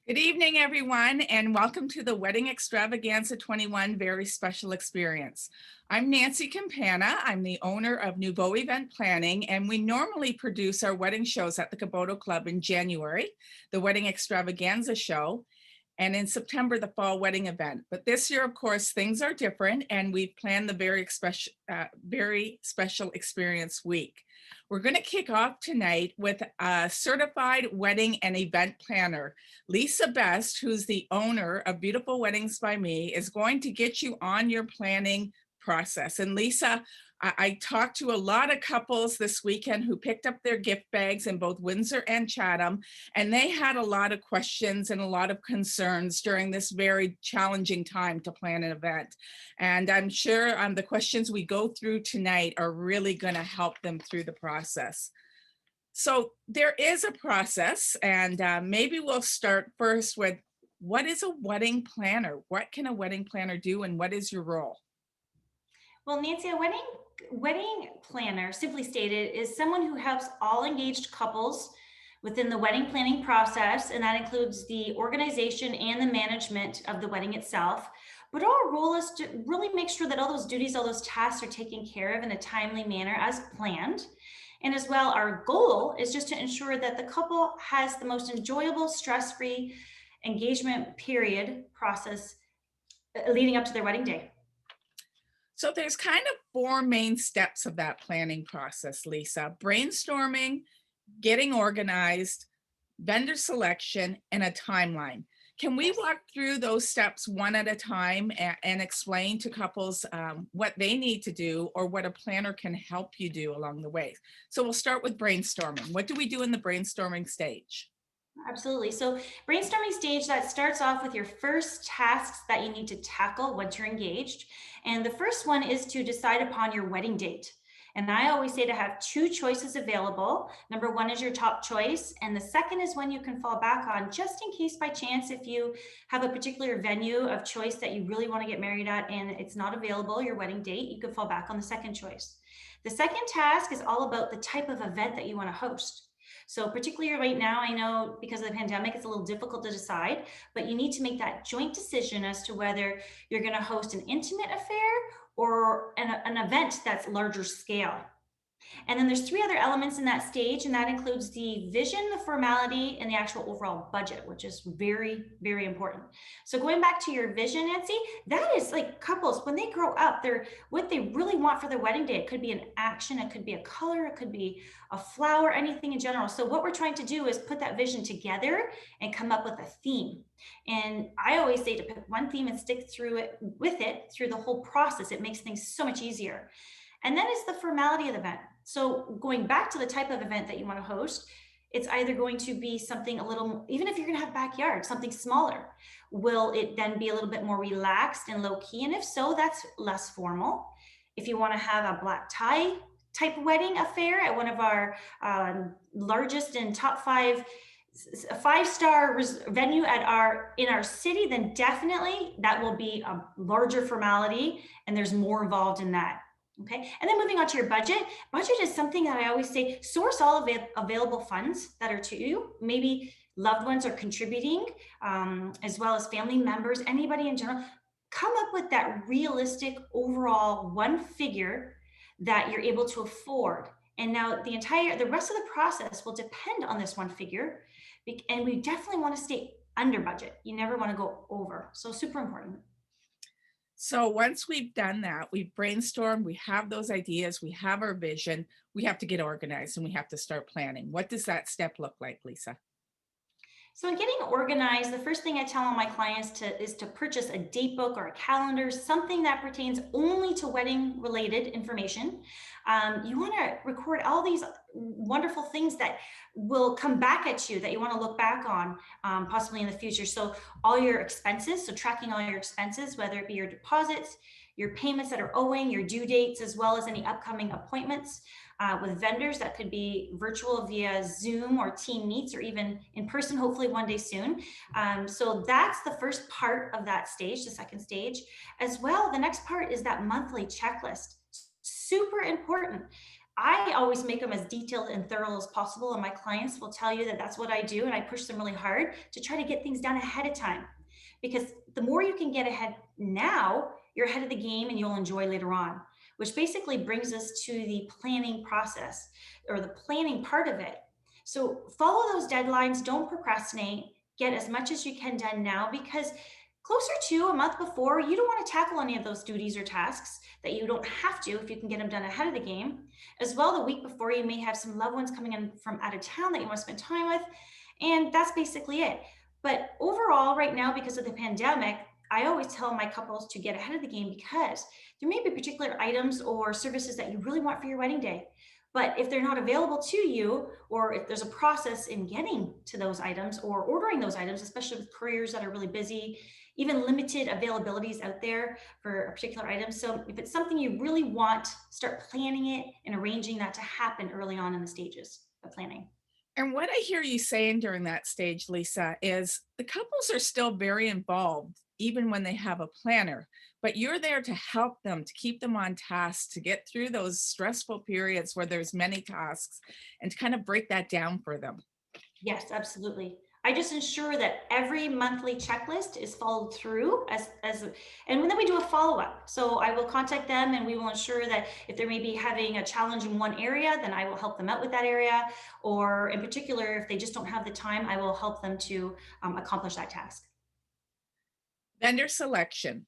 Good evening, everyone, and welcome to the Wedding Extravaganza 21 Very Special Experience. I'm Nancy Campana. I'm the owner of Nouveau Event Planning, and we normally produce our wedding shows at the Caboto Club in January, the Wedding Extravaganza show, and in September, the fall wedding event. But this year, of course, things are different, and we've planned the very special experience week. We're going to kick off tonight with a certified wedding and event planner. Lisa Best, who's the owner of Beautiful Weddings by Me, is going to get you on your planning process. And Lisa, I talked to a lot of couples this weekend who picked up their gift bags in both Windsor and Chatham, and they had a lot of questions and a lot of concerns during this very challenging time to plan an event. And I'm sure the questions we go through tonight are really going to help them through the process. So there is a process, and maybe we'll start first with, what is a wedding planner? What can a wedding planner do, and what is your role? Well, Nancy, a wedding planner, simply stated, is someone who helps all engaged couples within the wedding planning process, and that includes the organization and the management of the wedding itself. But our role is to really make sure that all those duties, all those tasks are taken care of in a timely manner as planned. And as well, our goal is just to ensure that the couple has the most enjoyable, stress-free engagement period process leading up to their wedding day. So there's kind of four main steps of that planning process, Lisa: brainstorming, getting organized, vendor selection, and a timeline. Can we walk through those steps one at a time and explain to couples what they need to do, or what a planner can help you do along the way? So we'll start with brainstorming. What do we do in the brainstorming stage? Absolutely. So brainstorming stage, that starts off with your first tasks that you need to tackle once you're engaged. And the first one is to decide upon your wedding date. And I always say to have two choices available. Number one is your top choice. And the second is one you can fall back on just in case by chance, if you have a particular venue of choice that you really want to get married at and it's not available, your wedding date, you could fall back on the second choice. The second task is all about the type of event that you want to host. So particularly right now, I know because of the pandemic, it's a little difficult to decide, but you need to make that joint decision as to whether you're going to host an intimate affair or an event that's larger scale. And then there's three other elements in that stage, and that includes the vision, the formality, and the actual overall budget, which is very, very important. So going back to your vision, Nancy, that is like couples, when they grow up, they're what they really want for their wedding day. It could be an action, it could be a color, it could be a flower, anything in general. So what we're trying to do is put that vision together and come up with a theme. And I always say to pick one theme and stick through it with it through the whole process. It makes things so much easier. And then it's the formality of the event. So going back to the type of event that you want to host, it's either going to be something a little, even if you're going to have backyard, something smaller. Will it then be a little bit more relaxed and low key? And if so, that's less formal. If you want to have a black tie type wedding affair at one of our largest and top five-star venue in our city, then definitely that will be a larger formality and there's more involved in that. Okay, and then moving on to your budget. Budget is something that I always say, source all available funds that are to you. Maybe loved ones are contributing, as well as family members, anybody in general. Come up with that realistic overall one figure that you're able to afford. And now the rest of the process will depend on this one figure. And we definitely want to stay under budget. You never want to go over. So super important. So once we've done that, we've brainstormed, we have those ideas, we have our vision, we have to get organized and we have to start planning. What does that step look like, Lisa? So in getting organized, the first thing I tell all my clients is to purchase a date book or a calendar, something that pertains only to wedding related information. You want to record all these wonderful things that will come back at you that you want to look back on possibly in the future. So all your expenses, so tracking all your expenses, whether it be your deposits, your payments that are owing, your due dates, as well as any upcoming appointments with vendors that could be virtual via Zoom or Team Meets or even in person, hopefully one day soon. So that's the first part of that stage, the second stage. As well, the next part is that monthly checklist. Super important. I always make them as detailed and thorough as possible, and my clients will tell you that that's what I do, and I push them really hard to try to get things done ahead of time. Because the more you can get ahead now, you're ahead of the game and you'll enjoy later on, which basically brings us to the planning process or the planning part of it. So follow those deadlines, don't procrastinate, get as much as you can done now because closer to a month before, you don't want to tackle any of those duties or tasks that you don't have to if you can get them done ahead of the game. As well, the week before, you may have some loved ones coming in from out of town that you want to spend time with. And that's basically it. But overall, right now, because of the pandemic, I always tell my couples to get ahead of the game because there may be particular items or services that you really want for your wedding day. But if they're not available to you, or if there's a process in getting to those items or ordering those items, especially with couriers that are really busy, even limited availabilities out there for a particular item. So if it's something you really want, start planning it and arranging that to happen early on in the stages of planning. And what I hear you saying during that stage, Lisa, is the couples are still very involved, even when they have a planner, but you're there to help them, to keep them on task, to get through those stressful periods where there's many tasks and to kind of break that down for them. Yes, absolutely. I just ensure that every monthly checklist is followed through and then we do a follow-up. So I will contact them and we will ensure that if they're maybe having a challenge in one area, then I will help them out with that area. Or in particular, if they just don't have the time, I will help them to accomplish that task. Vendor selection.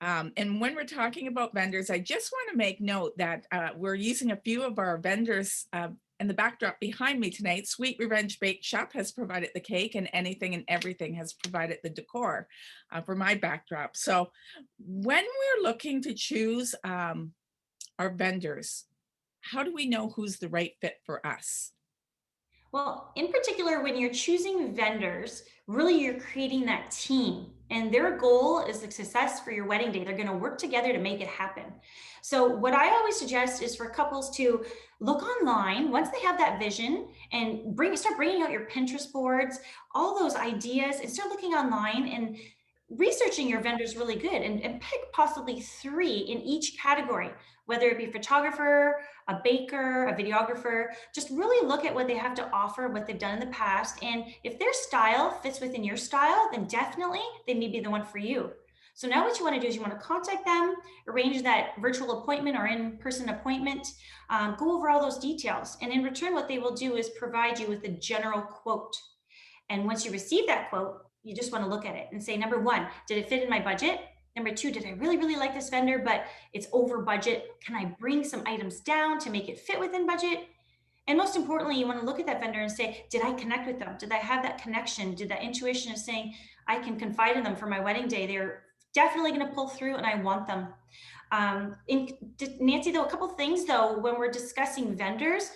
And when we're talking about vendors, I just want to make note that we're using a few of our vendors in the backdrop behind me tonight. Sweet Revenge Bake Shop has provided the cake, and Anything and Everything has provided the decor for my backdrop. So when we're looking to choose our vendors, how do we know who's the right fit for us? Well, in particular, when you're choosing vendors, really you're creating that team. And their goal is the success for your wedding day. They're going to work together to make it happen. So, what I always suggest is for couples to look online once they have that vision and start bringing out your Pinterest boards, all those ideas, and start looking online and researching your vendors really good and pick possibly three in each category, whether it be photographer, a baker, a videographer. Just really look at what they have to offer, what they've done in the past. And if their style fits within your style, then definitely they may be the one for you. So now what you want to do is you want to contact them, arrange that virtual appointment or in-person appointment, go over all those details. And in return, what they will do is provide you with a general quote. And once you receive that quote, you just want to look at it and say, number one, did it fit in my budget? Number two, did I really, really like this vendor, but it's over budget? Can I bring some items down to make it fit within budget? And most importantly, you want to look at that vendor and say, did I connect with them? Did I have that connection? Did that intuition of saying, I can confide in them for my wedding day? They're definitely going to pull through and I want them. Nancy, though, a couple things though, when we're discussing vendors,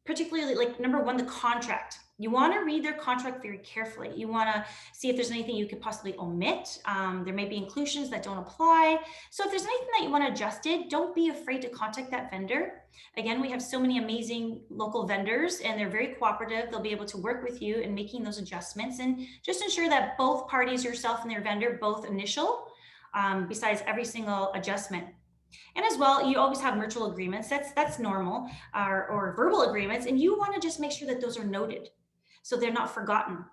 particularly like number one, the contract. You want to read their contract very carefully. You want to see if there's anything you could possibly omit. There may be inclusions that don't apply. So if there's anything that you want adjusted, don't be afraid to contact that vendor. Again, we have so many amazing local vendors and they're very cooperative. They'll be able to work with you in making those adjustments and just ensure that both parties, yourself and their vendor, both initial, besides every single adjustment. And as well, you always have mutual agreements. That's normal, or verbal agreements, and you want to just make sure that those are noted, so they're not forgotten.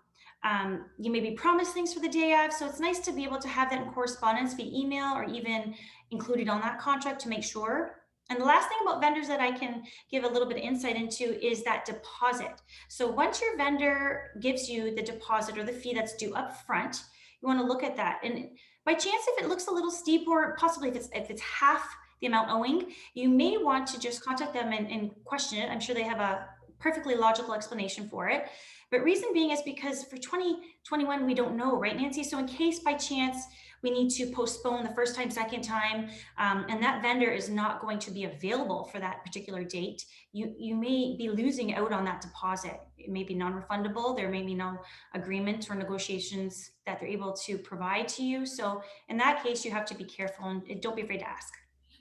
You may be promised things for the day of, so it's nice to be able to have that in correspondence via email or even included on that contract to make sure. And the last thing about vendors that I can give a little bit of insight into is that deposit. So once your vendor gives you the deposit or the fee that's due up front, you want to look at that. And by chance, if it looks a little steep, or possibly if it's half the amount owing, you may want to just contact them and question it. I'm sure they have a perfectly logical explanation for it. But reason being is because for 2021, we don't know, right, Nancy? So in case by chance we need to postpone the first time, second time, and that vendor is not going to be available for that particular date, you may be losing out on that deposit. It may be non-refundable. There may be no agreement or negotiations that they're able to provide to you. So in that case, you have to be careful and don't be afraid to ask.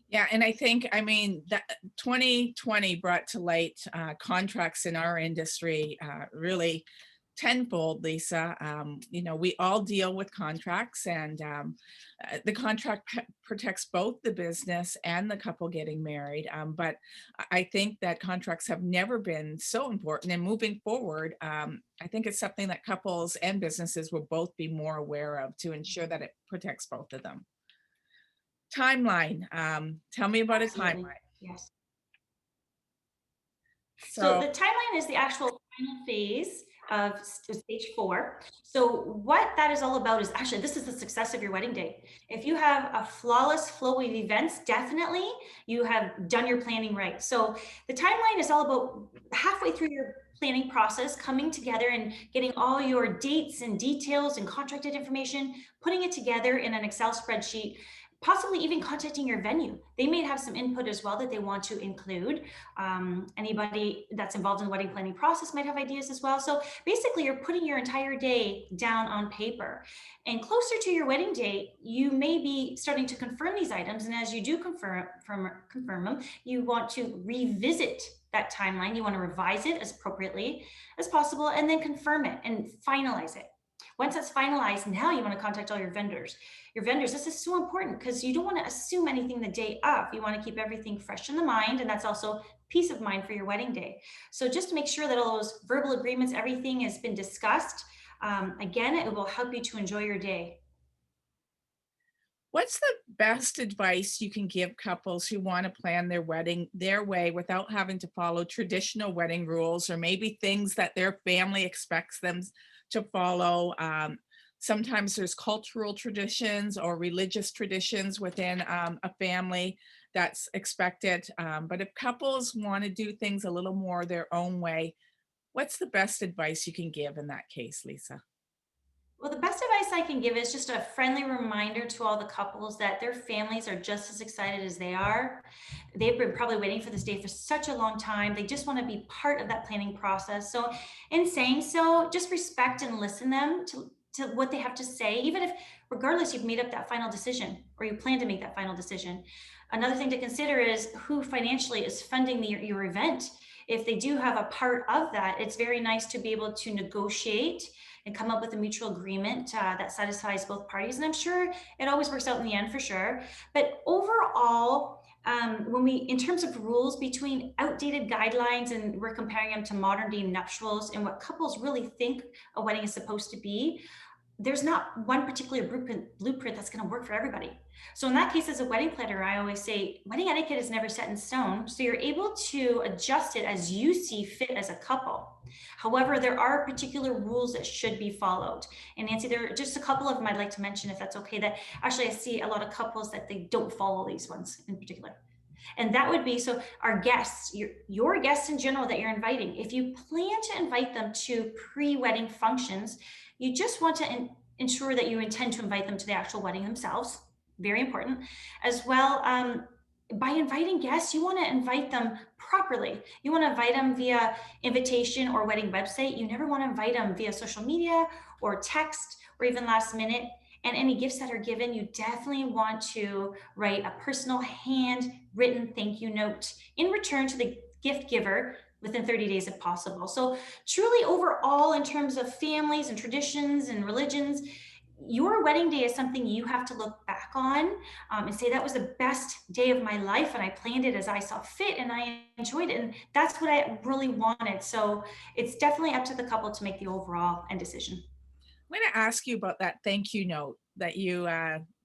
Yeah, and I think, I mean, that 2020 brought to light contracts in our industry really tenfold, Lisa. You know, we all deal with contracts, and the contract protects both the business and the couple getting married. But I think that contracts have never been so important. And moving forward, I think it's something that couples and businesses will both be more aware of to ensure that it protects both of them. Timeline. Tell me about a Absolutely. timeline. Yes. So So the timeline is the actual final phase of stage 4. So what that is all about is actually, this is the success of your wedding day. If you have a flawless flow of events, definitely you have done your planning right. So the timeline is all about halfway through your planning process, coming together and getting all your dates and details and contracted information, putting it together in an Excel spreadsheet, possibly even contacting your venue. They may have some input as well that they want to include. Anybody that's involved in the wedding planning process might have ideas as well. So basically, you're putting your entire day down on paper. And closer to your wedding date, you may be starting to confirm these items. And as you do confirm them, you want to revisit that timeline. You want to revise it as appropriately as possible and then confirm it and finalize it. Once that's finalized, now you want to contact all your vendors. This is so important because you don't want to assume anything the day of. You want to keep everything fresh in the mind, and that's also peace of mind for your wedding day. So just to make sure that all those verbal agreements, everything has been discussed. Again, it will help you to enjoy your day. what's the best advice you can give couples who want to plan their wedding their way without having to follow traditional wedding rules or maybe things that their family expects them to follow? Sometimes there's cultural traditions or religious traditions within a family that's expected. But if couples want to do things a little more their own way, what's the best advice you can give in that case, Lisa? Well, the best advice I can give is just a friendly reminder to all the couples that their families are just as excited as they are. They've been probably waiting for this day for such a long time. They just want to be part of that planning process. So, in saying so, just respect and listen them to what they have to say, even if, regardless, you've made up that final decision or you plan to make that final decision. Another thing to consider is who financially is funding your event. If they do have a part of that, it's very nice to be able to negotiate and come up with a mutual agreement that satisfies both parties. And I'm sure it always works out in the end for sure. But overall, in terms of rules between outdated guidelines and we're comparing them to modern day nuptials and what couples really think a wedding is supposed to be, there's not one particular blueprint that's going to work for everybody. So in that case, as a wedding planner, I always say wedding etiquette is never set in stone. So you're able to adjust it as you see fit as a couple. However, there are particular rules that should be followed. And Nancy, there are just a couple of them I'd like to mention, if that's okay, that actually I see a lot of couples that they don't follow these ones in particular. And that would be, so our guests, your guests in general that you're inviting, if you plan to invite them to pre-wedding functions, you just want to ensure that you intend to invite them to the actual wedding themselves. Very important. As well, by inviting guests, you want to invite them properly. You want to invite them via invitation or wedding website. You never want to invite them via social media or text or even last minute. And any gifts that are given, you definitely want to write a personal handwritten thank you note in return to the gift giver within 30 days if possible. So truly overall, in terms of families and traditions and religions, your wedding day is something you have to look back on and say that was the best day of my life and I planned it as I saw fit and I enjoyed it and that's what I really wanted. So it's definitely up to the couple to make the overall end decision. I'm going to ask you about that thank you note that you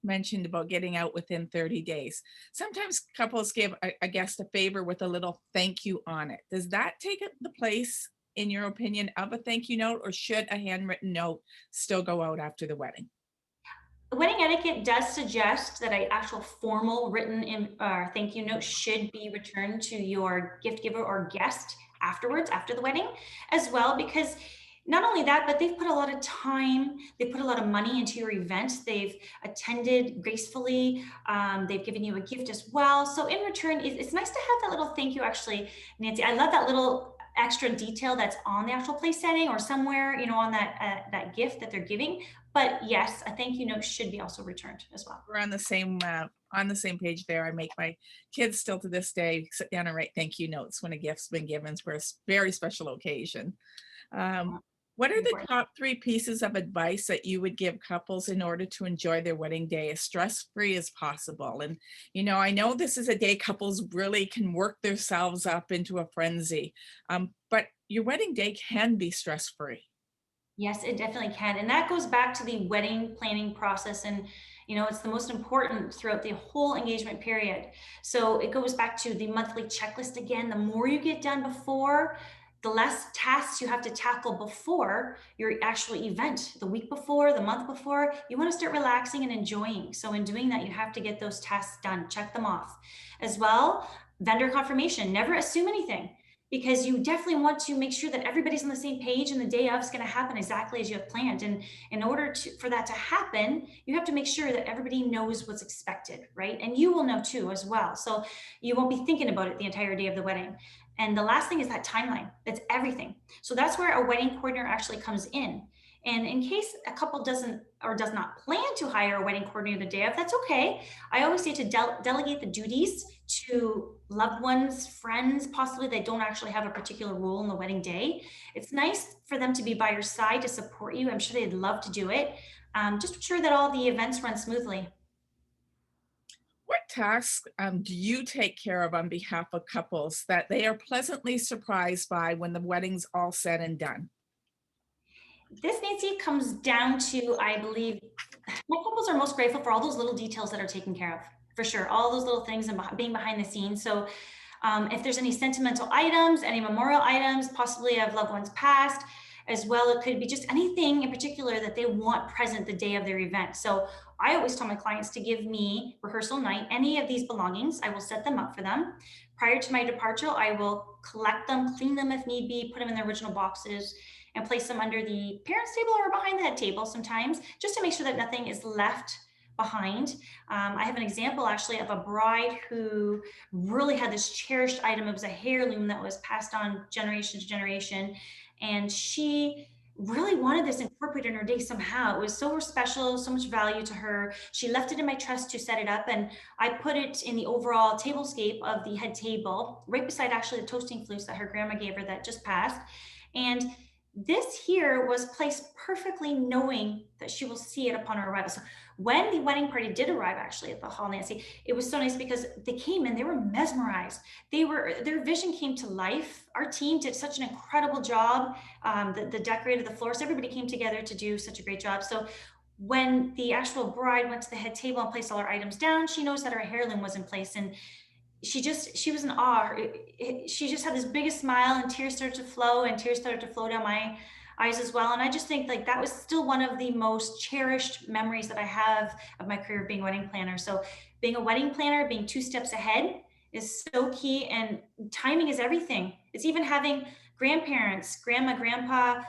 mentioned about getting out within 30 days. Sometimes couples give a guest a favor with a little thank you on it. Does that take the place, in your opinion, of a thank you note, or should a handwritten note still go out after the wedding? Wedding etiquette does suggest that an actual formal written thank you note should be returned to your gift giver or guest afterwards, after the wedding, as well, because not only that, but they've put a lot of time, they put a lot of money into your event, they've attended gracefully, they've given you a gift as well. So in return, it's nice to have that little thank you, actually, Nancy. I love that little extra detail that's on the actual place setting or somewhere, on that gift that they're giving. But yes, a thank you note should be also returned as well. We're on the same page there. I make my kids still to this day sit down and write thank you notes when a gift's been given for a very special occasion. Um, What are the important. top 3 pieces of advice that you would give couples in order to enjoy their wedding day as stress-free as possible? And, I know this is a day couples really can work themselves up into a frenzy, but your wedding day can be stress-free. Yes, it definitely can. And that goes back to the wedding planning process. And, it's the most important throughout the whole engagement period. So it goes back to the monthly checklist again. The more you get done before, the less tasks you have to tackle before your actual event, the week before, the month before. You want to start relaxing and enjoying. So, in doing that, you have to get those tasks done, check them off. As well, vendor confirmation, never assume anything, because you definitely want to make sure that everybody's on the same page and the day of is going to happen exactly as you have planned. And in order for that to happen, you have to make sure that everybody knows what's expected, right? And you will know too as well. So you won't be thinking about it the entire day of the wedding. And the last thing is that timeline. That's everything. So that's where a wedding coordinator actually comes in. And in case a couple doesn't or does not plan to hire a wedding coordinator the day of, that's okay. I always say to delegate the duties to loved ones, friends, possibly they don't actually have a particular role in the wedding day. It's nice for them to be by your side to support you. I'm sure they'd love to do it. Just ensure that all the events run smoothly. What tasks, do you take care of on behalf of couples that they are pleasantly surprised by when the wedding's all said and done? This, Nancy, comes down to, I believe, my couples are most grateful for all those little details that are taken care of, for sure. All those little things and being behind the scenes. So if there's any sentimental items, any memorial items, possibly of loved ones passed, as well, it could be just anything in particular that they want present the day of their event. So I always tell my clients to give me rehearsal night, any of these belongings, I will set them up for them. Prior to my departure, I will collect them, clean them if need be, put them in their original boxes, and place them under the parents' table or behind the head table sometimes, just to make sure that nothing is left behind. I have an example actually of a bride who really had this cherished item. It was a heirloom that was passed on generation to generation. And she really wanted this incorporated in her day somehow. It was so special, so much value to her. She left it in my trust to set it up, and I put it in the overall tablescape of the head table, right beside actually the toasting flutes that her grandma gave her that just passed. And this here was placed perfectly knowing that she will see it upon her arrival. So when the wedding party did arrive actually at the hall, Nancy, it was so nice because they came and they were mesmerized. Their vision came to life. Our team did such an incredible job. The decorated the floors. Everybody came together to do such a great job. So when the actual bride went to the head table and placed all her items down, she knows that her heirloom was in place, and she was in awe. She just had this biggest smile, and tears started to flow, and tears started to flow down my eyes as well. And I just think like that was still one of the most cherished memories that I have of my career being a wedding planner. So being a wedding planner, being 2 steps ahead is so key, and timing is everything. It's even having grandparents, grandma, grandpa,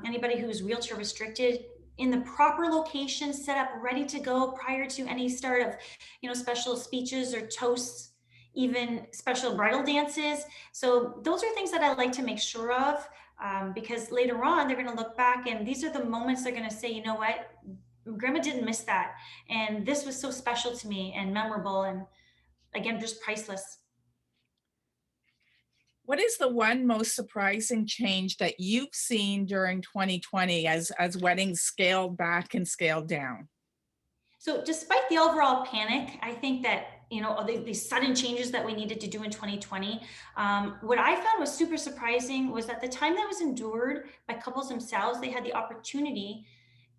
anybody who's wheelchair restricted in the proper location, set up, ready to go prior to any start of, special speeches or toasts, even special bridal dances. So those are things that I like to make sure of, because later on they're going to look back and these are the moments they're going to say, you know what, grandma didn't miss that. And this was so special to me and memorable, and again, just priceless. What is the one most surprising change that you've seen during 2020 as weddings scaled back and scaled down? So despite the overall panic, I think that, these sudden changes that we needed to do in 2020, what I found was super surprising was that the time that was endured by couples themselves, they had the opportunity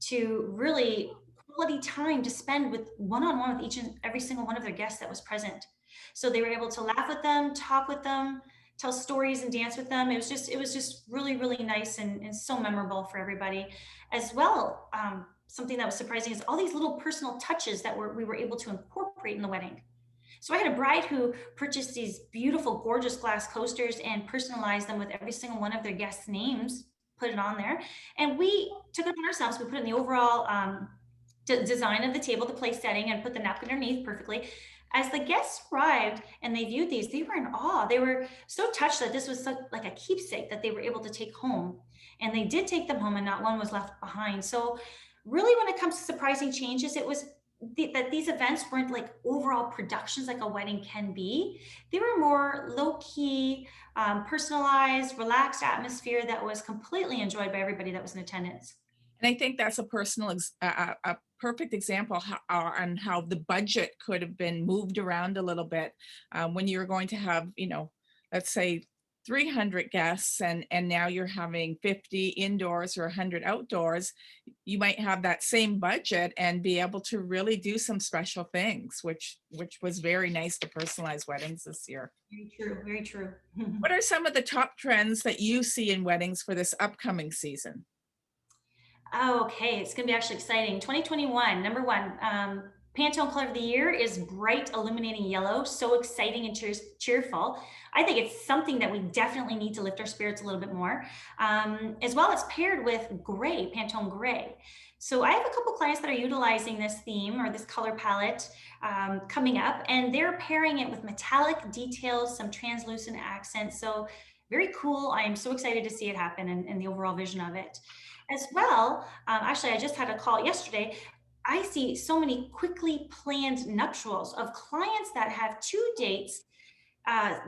to really quality time to spend with one-on-one with each and every single one of their guests that was present. So they were able to laugh with them, talk with them, tell stories and dance with them. It was just really, really nice, and so memorable for everybody as well. Something that was surprising is all these little personal touches that we were able to incorporate in the wedding. So I had a bride who purchased these beautiful, gorgeous glass coasters and personalized them with every single one of their guests' names, put it on there. And we took it upon ourselves. We put it in the overall design of the table, the place setting, and put the napkin underneath perfectly. As the guests arrived and they viewed these, they were in awe. They were so touched that this was such, like a keepsake that they were able to take home. And they did take them home, and not one was left behind. So really, when it comes to surprising changes, it was that these events weren't like overall productions like a wedding can be. They were more low key, personalized, relaxed atmosphere that was completely enjoyed by everybody that was in attendance. And I think that's a a perfect example on how the budget could have been moved around a little bit when you're going to have, let's say 300 guests and now you're having 50 indoors or 100 outdoors. You might have that same budget and be able to really do some special things, which was very nice to personalize weddings this year. Very true. Very true. What are some of the top trends that you see in weddings for this upcoming season? Oh, okay. It's going to be actually exciting. 2021, number one, Pantone color of the year is bright, illuminating yellow. So exciting and cheerful. I think it's something that we definitely need to lift our spirits a little bit more. As well, it's paired with gray, Pantone gray. So I have a couple clients that are utilizing this theme or this color palette coming up, and they're pairing it with metallic details, some translucent accents. So very cool. I am so excited to see it happen and the overall vision of it. As well, actually, I just had a call yesterday. I see so many quickly planned nuptials of clients that have two dates.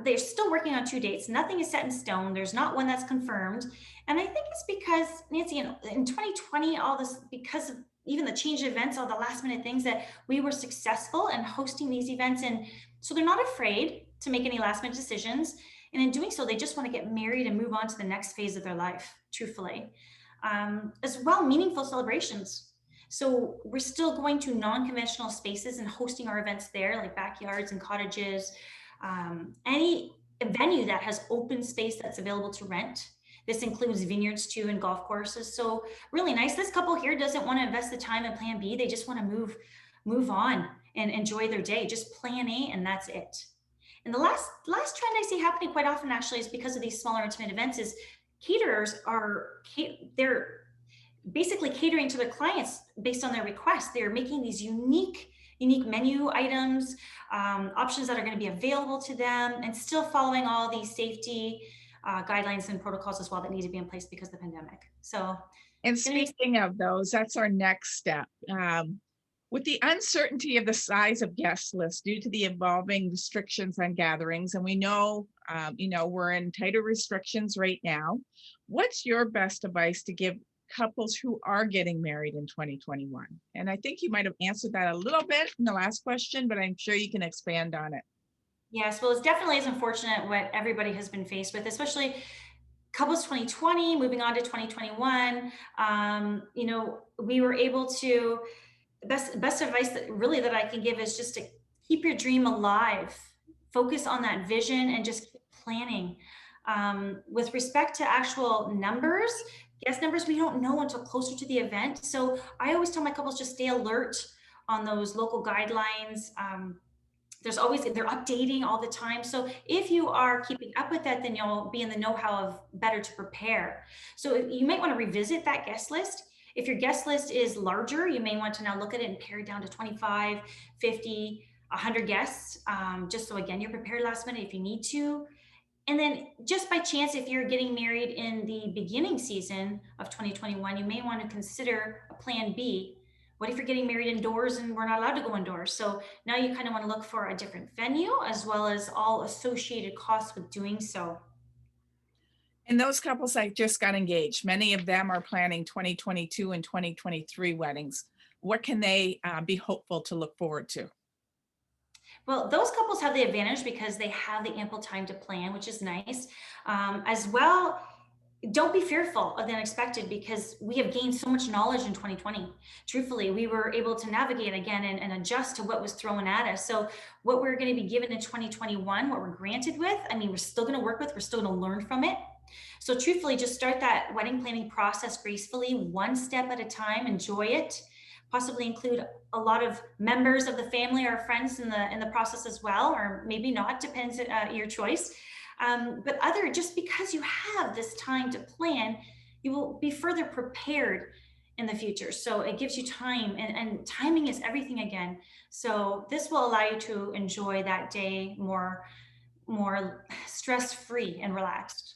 They're still working on two dates. Nothing is set in stone. There's not one that's confirmed. And I think it's because, Nancy, in 2020, all this, because of even the change of events, all the last minute things, that we were successful in hosting these events. And so they're not afraid to make any last minute decisions. And in doing so, they just want to get married and move on to the next phase of their life, truthfully. As well, meaningful celebrations. So we're still going to non-conventional spaces and hosting our events there, like backyards and cottages, any venue that has open space that's available to rent. This includes vineyards too and golf courses. So really nice. This couple here doesn't want to invest the time in plan B. They just want to move on and enjoy their day. Just plan A and that's it. And the last trend I see happening quite often actually is because of these smaller intimate events is caterers are they're basically catering to their clients based on their requests. They're making these unique menu items, options that are going to be available to them, and still following all these safety guidelines and protocols as well that need to be in place because of the pandemic. So And it's going to be. speaking of those, that's our next step. With the uncertainty of the size of guest lists due to the evolving restrictions on gatherings, and we know, we're in tighter restrictions right now. What's your best advice to give couples who are getting married in 2021? And I think you might have answered that a little bit in the last question, but I'm sure you can expand on it. Yes, well, it's definitely is unfortunate what everybody has been faced with, especially couples 2020 moving on to 2021. We were able to, the best advice that really that I can give is just to keep your dream alive, focus on that vision and just keep planning. With respect to actual numbers, guest numbers, we don't know until closer to the event. So I always tell my couples just stay alert on those local guidelines. There's always, they're updating all the time. So if you are keeping up with that, then you'll be in the know-how of better to prepare. So you might want to revisit that guest list. If your guest list is larger, you may want to now look at it and pare it down to 25, 50, 100 guests, just so again, you're prepared last minute if you need to. And then just by chance, if you're getting married in the beginning season of 2021, you may want to consider a plan B. What if you're getting married indoors and we're not allowed to go indoors? So now you kind of want to look for a different venue as well as all associated costs with doing so. And those couples that just got engaged, many of them are planning 2022 and 2023 weddings. What can they be hopeful to look forward to? Well, those couples have the advantage because they have the ample time to plan, which is nice. As well, don't be fearful of the unexpected because we have gained so much knowledge in 2020. Truthfully, we were able to navigate again and adjust to what was thrown at us. So what we're going to be given in 2021, what we're granted with, I mean, we're still going to work with, we're still going to learn from it. So truthfully, just start that wedding planning process gracefully, one step at a time, enjoy it. Possibly include a lot of members of the family or friends in the process as well, or maybe not, depends your choice. But just because you have this time to plan, you will be further prepared in the future. So it gives you time, and timing is everything again. So this will allow you to enjoy that day more stress-free and relaxed.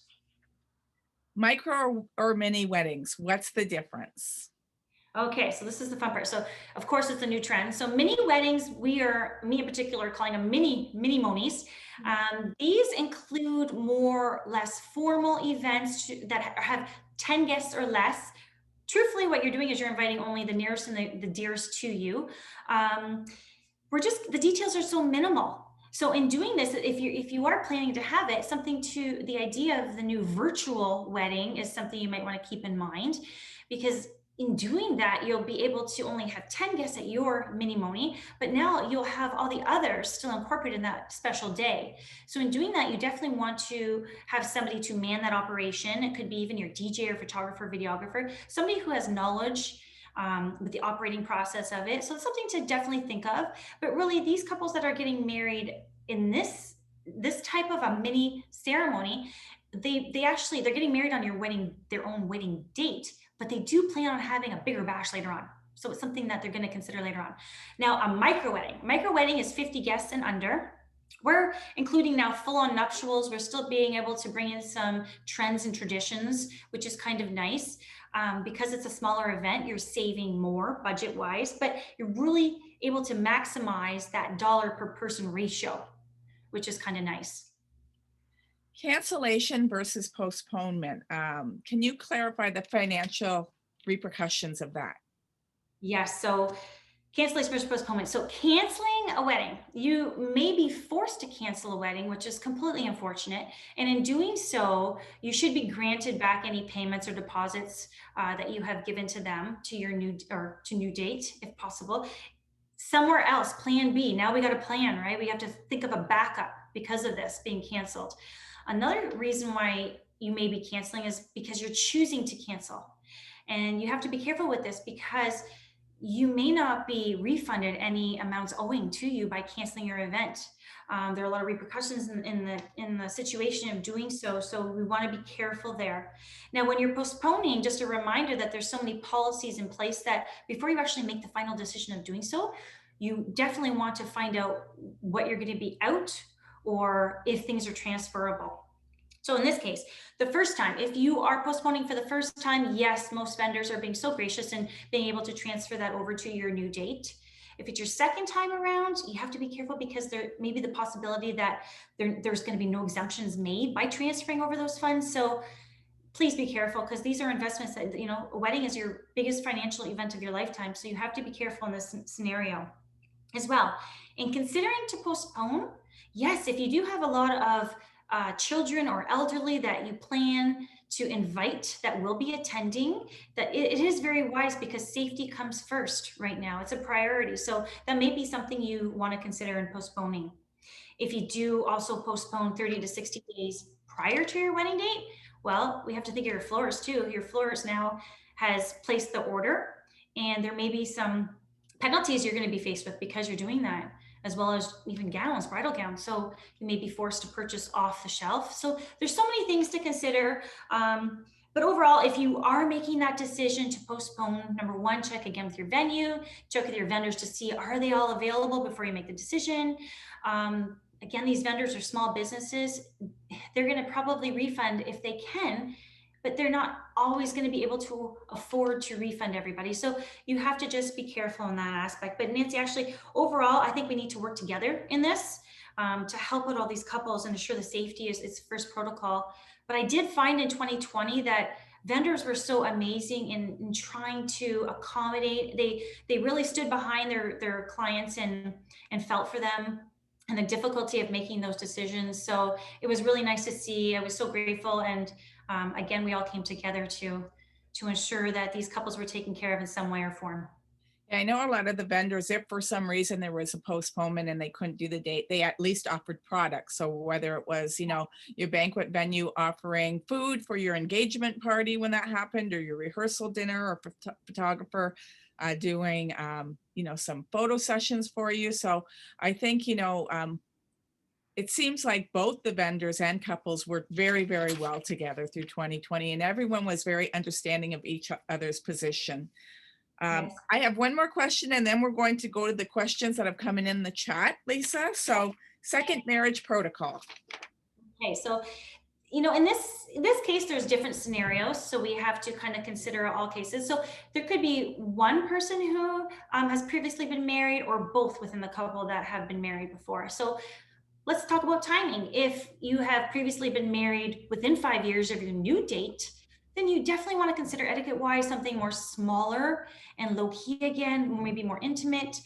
Micro or mini weddings, what's the difference? Okay, so this is the fun part. So, of course, it's a new trend. So, mini weddings, me in particular, calling them mini monis. These include more less formal events that have 10 guests or less. Truthfully, what you're doing is you're inviting only the nearest and the dearest to you. Um, we're just the details are so minimal. So in doing this, if you are planning to have it, something to the idea of the new virtual wedding is something you might want to keep in mind, because in doing that, you'll be able to only have 10 guests at your mini moni, but now you'll have all the others still incorporated in that special day. So in doing that, you definitely want to have somebody to man that operation. It could be even your DJ or photographer, videographer, somebody who has knowledge with the operating process of it. So it's something to definitely think of. But really, these couples that are getting married in this type of a mini ceremony, they're getting married on their own wedding date, but they do plan on having a bigger bash later on. So it's something that they're going to consider later on. Now, a micro wedding is 50 guests and under. We're including now full-on nuptials. We're still being able to bring in some trends and traditions, which is kind of nice. Because it's a smaller event, you're saving more budget-wise, but you're really able to maximize that dollar per person ratio, which is kind of nice. Cancellation versus postponement. Can you clarify the financial repercussions of that? Yes, so cancellation versus postponement. So canceling a wedding, you may be forced to cancel a wedding, which is completely unfortunate. And in doing so, you should be granted back any payments or deposits that you have given to them to your new date, if possible. Somewhere else, plan B. Now we got a plan, right? We have to think of a backup because of this being canceled. Another reason why you may be canceling is because you're choosing to cancel. And you have to be careful with this because you may not be refunded any amounts owing to you by canceling your event. There are a lot of repercussions in the situation of doing so, so we want to be careful there. Now, when you're postponing, just a reminder that there's so many policies in place that before you actually make the final decision of doing so, you definitely want to find out what you're going to be out or if things are transferable. So in this case, the first time, if you are postponing for the first time, yes, most vendors are being so gracious and being able to transfer that over to your new date. If it's your second time around, you have to be careful because there may be the possibility that there's going to be no exemptions made by transferring over those funds. So please be careful because these are investments that, a wedding is your biggest financial event of your lifetime. So you have to be careful in this scenario as well. In considering to postpone, yes, if you do have a lot of children or elderly that you plan to invite that will be attending, that it is very wise because safety comes first right now. It's a priority. So that may be something you want to consider in postponing. If you do also postpone 30 to 60 days prior to your wedding date, well, we have to think of your florist too. Your florist now has placed the order, and there may be some penalties you're going to be faced with because you're doing that, as well as even gowns, bridal gowns. So you may be forced to purchase off the shelf. So there's so many things to consider. But overall, if you are making that decision to postpone, number one, check again with your venue, check with your vendors to see, are they all available before you make the decision? Again, these vendors are small businesses. They're going to probably refund if they can, but they're not always going to be able to afford to refund everybody. So you have to just be careful in that aspect. But Nancy, actually, overall, I think we need to work together in this to help out all these couples and ensure the safety is first protocol. But I did find in 2020 that vendors were so amazing in trying to accommodate. They really stood behind their clients and felt for them and the difficulty of making those decisions. So it was really nice to see. I was so grateful. And again, we all came together to ensure that these couples were taken care of in some way or form. Yeah, I know a lot of the vendors, if for some reason there was a postponement and they couldn't do the date, they at least offered products. So whether it was, your banquet venue offering food for your engagement party when that happened, or your rehearsal dinner, or photographer doing, some photo sessions for you. So I think, it seems like both the vendors and couples worked very, very well together through 2020, and everyone was very understanding of each other's position. Yes. I have one more question, and then we're going to go to the questions that have come in the chat, Lisa. So, second marriage protocol. Okay. So In this case, there's different scenarios, so we have to kind of consider all cases. So there could be one person who has previously been married, or both within the couple that have been married before. So let's talk about timing. If you have previously been married within 5 years of your new date, then you definitely want to consider etiquette wise something more smaller and low key again, maybe more intimate.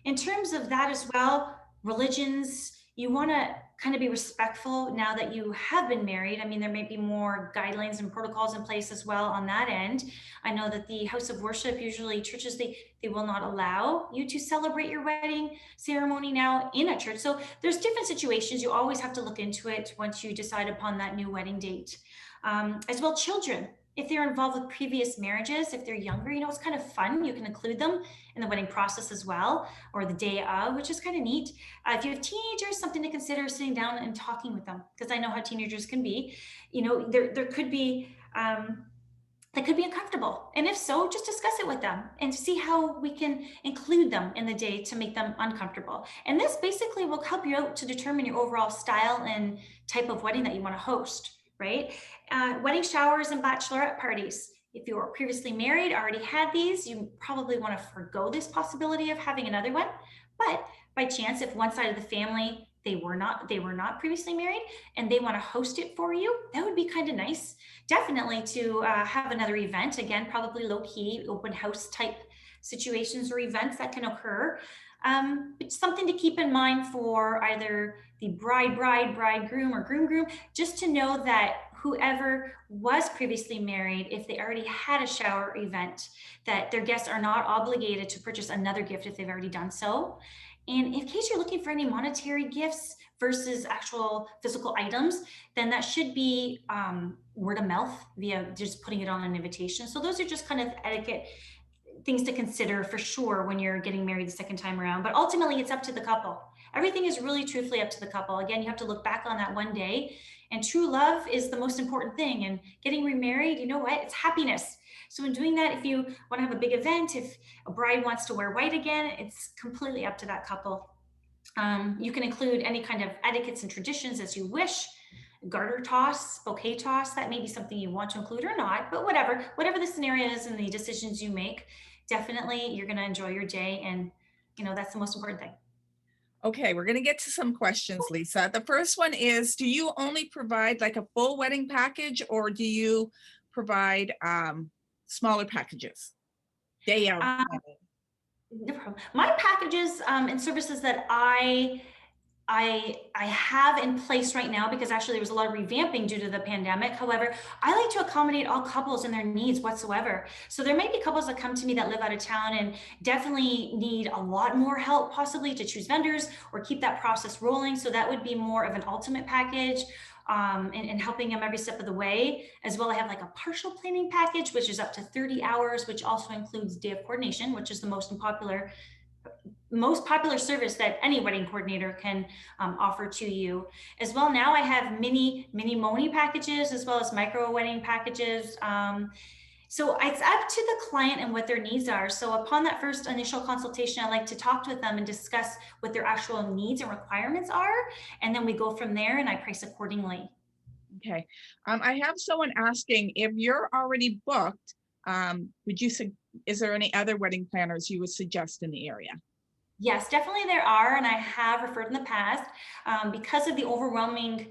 In terms of that as well, religions, you want to kind of be respectful now that you have been married. I mean, there may be more guidelines and protocols in place as well on that end. I know that the house of worship, usually churches, they will not allow you to celebrate your wedding ceremony now in a church. So there's different situations. You always have to look into it once you decide upon that new wedding date. As well, children, if they're involved with previous marriages, if they're younger, it's kind of fun. You can include them in the wedding process as well, or the day of, which is kind of neat. If you have teenagers, something to consider sitting down and talking with them, because I know how teenagers can be. There could be that could be uncomfortable. And if so, just discuss it with them and see how we can include them in the day to make them uncomfortable. And this basically will help you out to determine your overall style and type of wedding that you want to host, right? Wedding showers and bachelorette parties. If you were previously married, already had these, you probably want to forgo this possibility of having another one. But by chance, if one side of the family they were not previously married and they want to host it for you, that would be kind of nice. Definitely to have another event, again, probably low key, open house type situations or events that can occur. It's something to keep in mind for either the bridegroom, or groom, just to know that whoever was previously married, if they already had a shower event, that their guests are not obligated to purchase another gift if they've already done so. And in case you're looking for any monetary gifts versus actual physical items, then that should be word of mouth via just putting it on an invitation. So those are just kind of etiquette things to consider for sure when you're getting married the second time around. But ultimately, it's up to the couple. Everything is really truthfully up to the couple. Again, you have to look back on that one day, and true love is the most important thing. And getting remarried, you know what? It's happiness. So in doing that, if you want to have a big event, if a bride wants to wear white again, it's completely up to that couple. You can include any kind of etiquettes and traditions as you wish. Garter toss, bouquet toss, that may be something you want to include or not, but whatever the scenario is and the decisions you make, definitely you're going to enjoy your day. And that's the most important thing. Okay, we're going to get to some questions, Lisa. The first one is, do you only provide like a full wedding package, or do you provide smaller packages? Day of. No problem. My packages and services that I have in place right now, because actually there was a lot of revamping due to the pandemic. However, I like to accommodate all couples and their needs whatsoever. So there may be couples that come to me that live out of town and definitely need a lot more help, possibly to choose vendors or keep that process rolling. So that would be more of an ultimate package, and helping them every step of the way. As well, I have like a partial planning package, which is up to 30 hours, which also includes day of coordination, which is the most popular service that any wedding coordinator can offer to you. As well, now I have mini moni packages as well as micro wedding packages. So it's up to the client and what their needs are. So upon that first initial consultation, I like to talk with them and discuss what their actual needs and requirements are. And then we go from there and I price accordingly. Okay. I have someone asking, if you're already booked, is there any other wedding planners you would suggest in the area? Yes, definitely there are, and I have referred in the past because of the overwhelming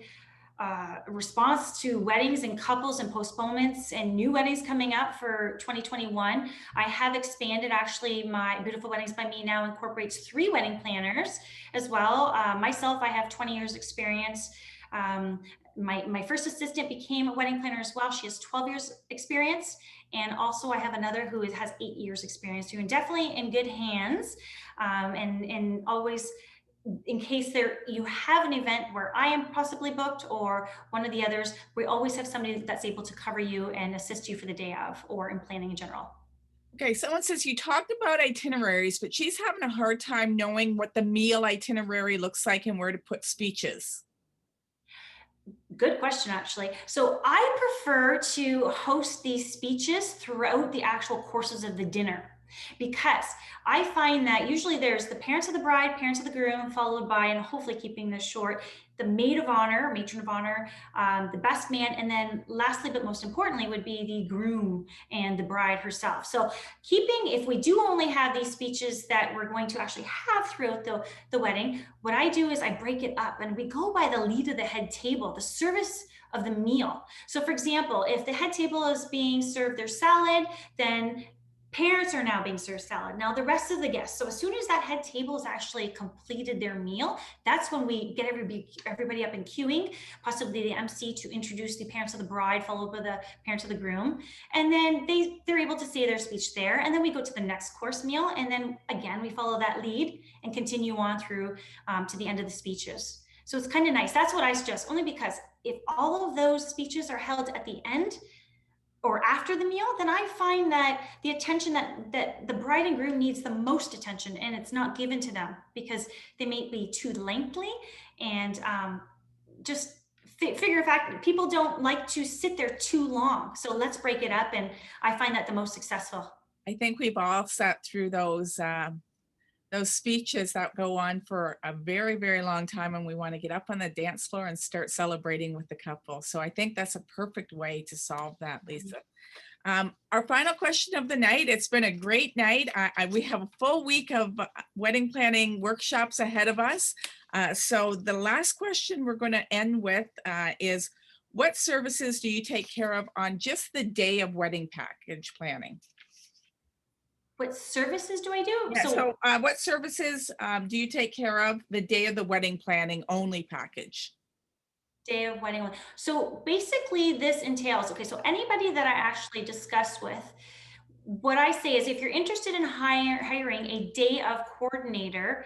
response to weddings and couples and postponements and new weddings coming up for 2021. I have expanded. Actually, my Beautiful Weddings by Me now incorporates 3 wedding planners as well. Myself, I have 20 years experience. My first assistant became a wedding planner as well. She has 12 years experience. And also I have another who has 8 years experience. You're definitely in good hands. And always, in case you have an event where I am possibly booked or one of the others, we always have somebody that's able to cover you and assist you for the day of or in planning in general. Okay, someone says you talked about itineraries, but she's having a hard time knowing what the meal itinerary looks like and where to put speeches. Good question, actually. So I prefer to host these speeches throughout the actual courses of the dinner. because I find that usually there's the parents of the bride, parents of the groom, followed by, and hopefully keeping this short, the maid of honor, matron of honor, the best man, and then lastly, but most importantly, would be the groom and the bride herself. So if we do only have these speeches that we're going to actually have throughout the wedding, what I do is I break it up and we go by the lead of the head table, the service of the meal. So for example, if the head table is being served their salad, then parents are now being served salad. Now the rest of the guests. So as soon as that head table has actually completed their meal, that's when we get everybody up and queuing, possibly the MC to introduce the parents of the bride, followed by the parents of the groom. And then they're able to say their speech there. And then we go to the next course meal. And then again, we follow that lead and continue on through to the end of the speeches. So it's kind of nice. That's what I suggest, only because if all of those speeches are held at the end, or after the meal, then I find that the attention that the bride and groom needs the most attention, and it's not given to them because they may be too lengthy and just figure of fact, people don't like to sit there too long. So let's break it up, and I find that the most successful. I think we've all sat through those speeches that go on for a very, very long time, and we want to get up on the dance floor and start celebrating with the couple. So I think that's a perfect way to solve that, Lisa. Our final question of the night. It's been a great night. We have a full week of wedding planning workshops ahead of us. So the last question we're going to end with is, what services do you take care of on just the day of wedding package planning? What services do I do? Yeah, so what services do you take care of the day of the wedding planning only package? Day of wedding. So basically this entails, okay, so anybody that I actually discuss with, what I say is if you're interested in hiring a day of coordinator,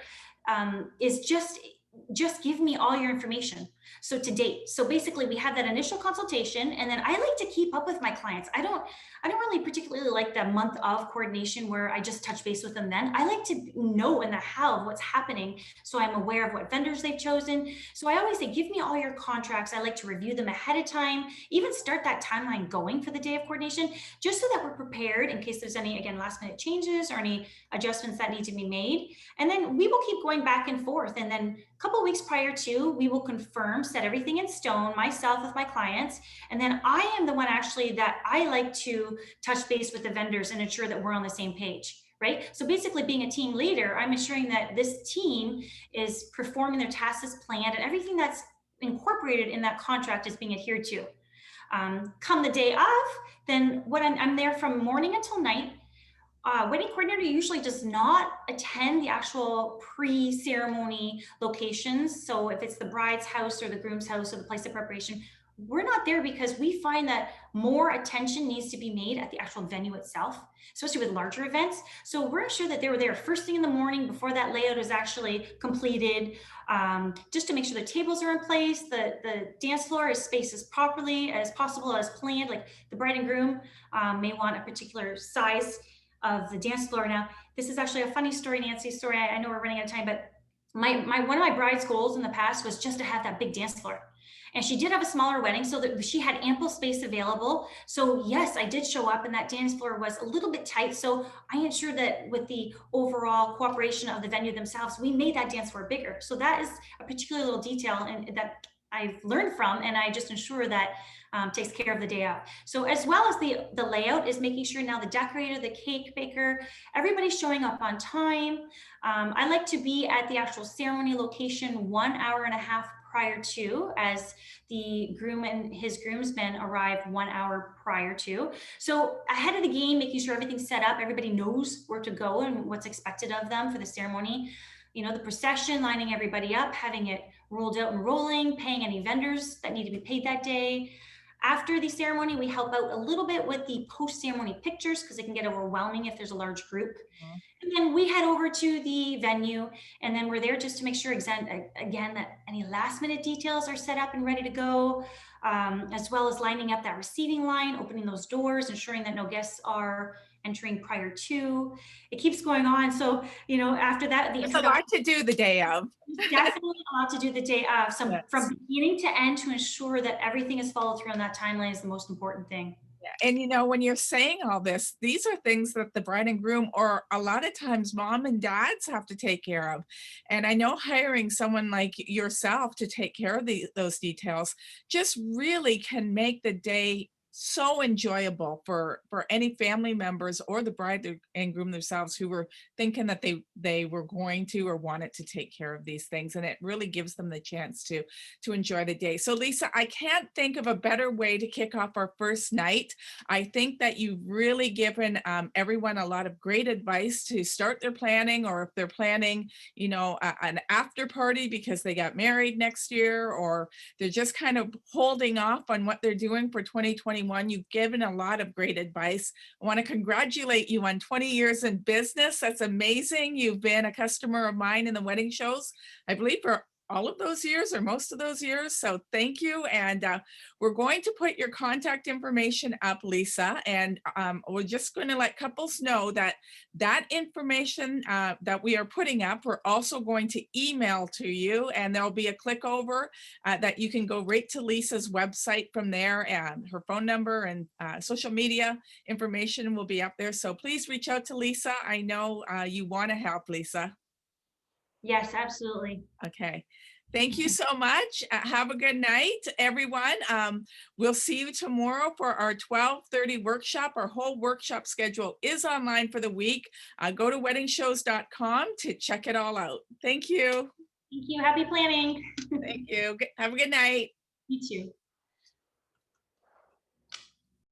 is just give me all your information. So to date, so basically we have that initial consultation, and then I like to keep up with my clients. I don't really particularly like the month of coordination where I just touch base with them. Then I like to know in the how of what's happening, so I'm aware of what vendors they've chosen. So I always say, give me all your contracts. I like to review them ahead of time, even start that timeline going for the day of coordination, just so that we're prepared in case there's any, again, last minute changes or any adjustments that need to be made. And then we will keep going back and forth. And then a couple of weeks prior to, we will confirm, set everything in stone, myself with my clients. And then I am the one actually that I like to touch base with the vendors and ensure that we're on the same page, right? So basically being a team leader, I'm ensuring that this team is performing their tasks as planned, and everything that's incorporated in that contract is being adhered to. Come the day of, then I'm there from morning until night. Wedding coordinator usually does not attend the actual pre-ceremony locations. So if it's the bride's house or the groom's house or the place of preparation, we're not there because we find that more attention needs to be made at the actual venue itself, especially with larger events. So we're sure that they were there first thing in the morning before that layout is actually completed, just to make sure the tables are in place, the dance floor is spaced as properly as possible, as planned. Like the bride and groom may want a particular size of the dance floor. Now, this is actually a funny story, Nancy. Sorry, I know we're running out of time, but one of my bride's goals in the past was just to have that big dance floor. And she did have a smaller wedding, so that she had ample space available. So yes, I did show up, and that dance floor was a little bit tight. So I ensured that with the overall cooperation of the venue themselves, we made that dance floor bigger. So that is a particular little detail and that I've learned from, and I just ensure that takes care of the day out. So as well as the layout is making sure now the decorator, the cake baker, everybody's showing up on time. I like to be at the actual ceremony location 1 hour and a half prior to, as the groom and his groomsmen arrive 1 hour prior to. So ahead of the game, making sure everything's set up, everybody knows where to go and what's expected of them for the ceremony. You know, the procession, lining everybody up, having it rolled out and rolling, paying any vendors that need to be paid that day. After the ceremony, we help out a little bit with the post-ceremony pictures because it can get overwhelming if there's a large group. Mm-hmm. And then we head over to the venue, and then we're there just to make sure, again, that any last minute details are set up and ready to go, as well as lining up that receiving line, opening those doors, ensuring that no guests are entering prior to. It keeps going on. So, you know, after that, there's a lot to do the day of. Definitely a lot to do the day of. So yes. From beginning to end, to ensure that everything is followed through on that timeline is the most important thing. And when you're saying all this, these are things that the bride and groom, or a lot of times mom and dads, have to take care of. And I know hiring someone like yourself to take care of those details just really can make the day so enjoyable for any family members or the bride and groom themselves who were thinking that they were going to or wanted to take care of these things, and it really gives them the chance to enjoy the day. So Lisa, I can't think of a better way to kick off our first night. I think that you've really given everyone a lot of great advice to start their planning, or if they're planning, an after party because they got married next year, or they're just kind of holding off on what they're doing for 2021. You've given a lot of great advice. I want to congratulate you on 20 years in business. That's amazing. You've been a customer of mine in the wedding shows, I believe, for all of those years or most of those years. So thank you. And we're going to put your contact information up, Lisa. And we're just going to let couples know that that information that we are putting up, we're also going to email to you. And there'll be a click over that you can go right to Lisa's website from there. And her phone number and social media information will be up there. So please reach out to Lisa. I know you want to help, Lisa. Yes, absolutely. Okay. Thank you so much. Have a good night, everyone. We'll see you tomorrow for our 12:30 workshop. Our whole workshop schedule is online for the week. Go to weddingshows.com to check it all out. Thank you. Thank you. Happy planning. Thank you. Have a good night. You too.